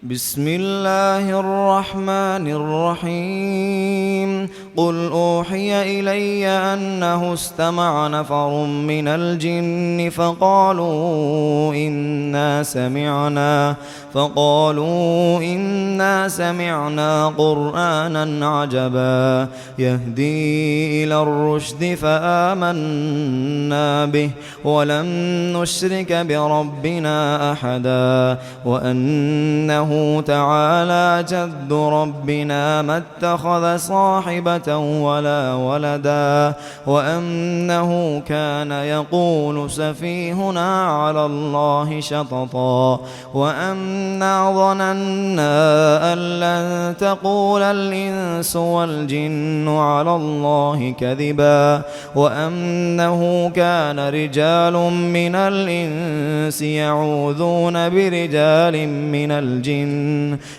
بسم الله الرحمن الرحيم قل أوحي إلي أنه استمع نفر من الجن فقالوا إنا سمعنا قرآنا عجبا يهدي إلى الرشد فآمنا به ولن نشرك بربنا أحدا وأنه تعالى جد ربنا ما اتخذ صاحبة ولا ولدا وأنه كان يقول سفيهنا على الله شططا وأنا ظننا أن لن تقول الإنس والجن على الله كذبا وأنه كان رجال من الإنس يعوذون برجال من الجن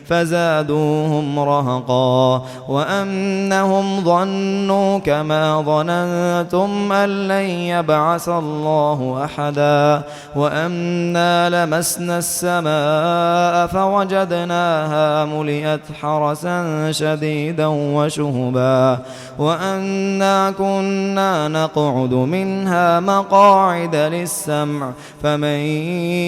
فزادوهم رهقا وأنهم ظنوا كما ظننتم أن لن يبعث الله أحدا وأنا لمسنا السماء فوجدناها ملئت حرسا شديدا وشهبا وأنا كنا نقعد منها مقاعد للسمع فمن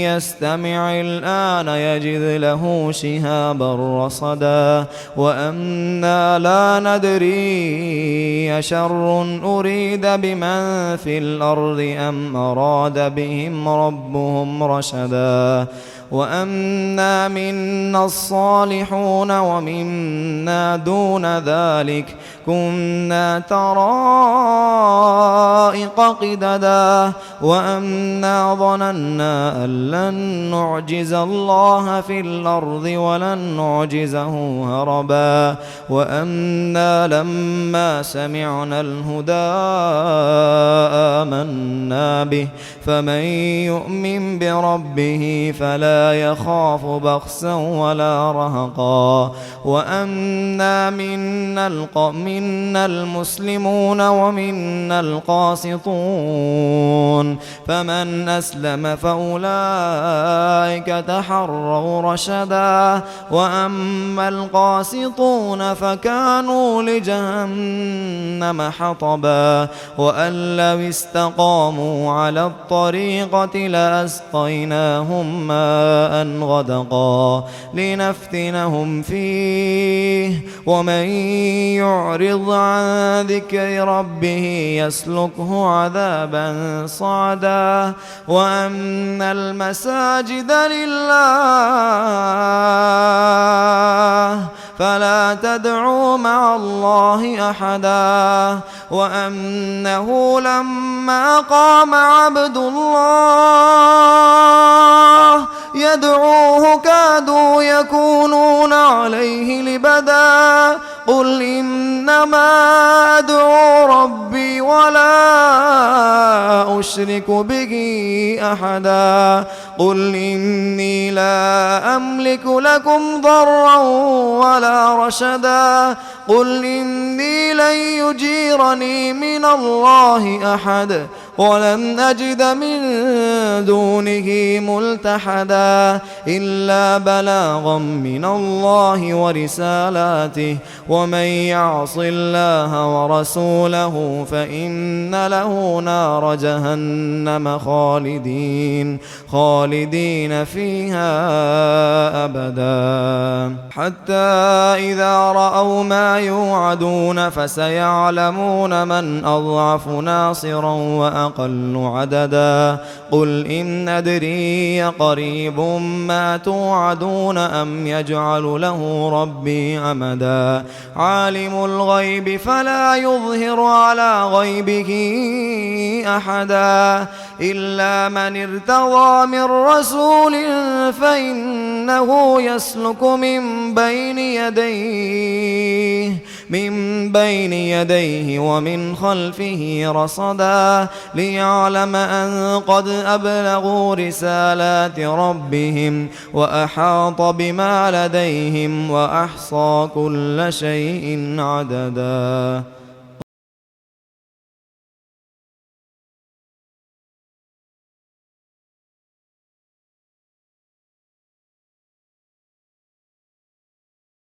يستمع الآن يجد له شهابا رصدا وأنا لا ندري أشر أريد بمن في الأرض أم أراد بهم ربهم رشدا وأنا منا الصالحون ومنا دون ذلك كنا طرائق قددا وأنا ظننا أن لن نعجز الله في الأرض ولن نعجزه هربا وأنا لما سمعنا الهدى آمنا به فمن يؤمن بربه فلا يخاف بخسا ولا رهقا وأنا منا المسلمون ومنا القاسطون فمن أسلم فأولئك تحروا رشدا وأما القاسطون فكانوا لجهنم حطبا وأن لو استقاموا على الطريقة لأسقيناهم ماء غدقا لنفتنهم فيه ومن يعرض عن ذكر ربه يسلكه عذابا صعدا وأن المساجد لله فلا تدعوا مع الله أحدا وأنه لما قام عبد الله يدعوه كادوا يكونون عليه لبدا قل إنما أدعو ربي ولا أشرك به أحدا قل إني لا أملك لكم ضرا ولا رشدا قل إني لن يجيرني من الله أحد ولن أجد من دونه ملتحدا إلا بلاغا من الله ورسالاته ومن يعص الله ورسوله فإن له نار جهنم خالدين فيها أبدا حتى إذا رأوا ما يوعدون فسيعلمون من أضعف ناصرا وأقل عددا قل إن أدري قريب ما توعدون أم يجعل له ربي أمدا عالم الغيب فلا يظهر على غيبه أحدا إلا من ارتضى من رسول فإنه يسلك من بين يديه ومن خلفه رصدا ليعلم أن قد أبلغوا رسالات ربهم وأحاط بما لديهم وأحصى كل شيء عددا.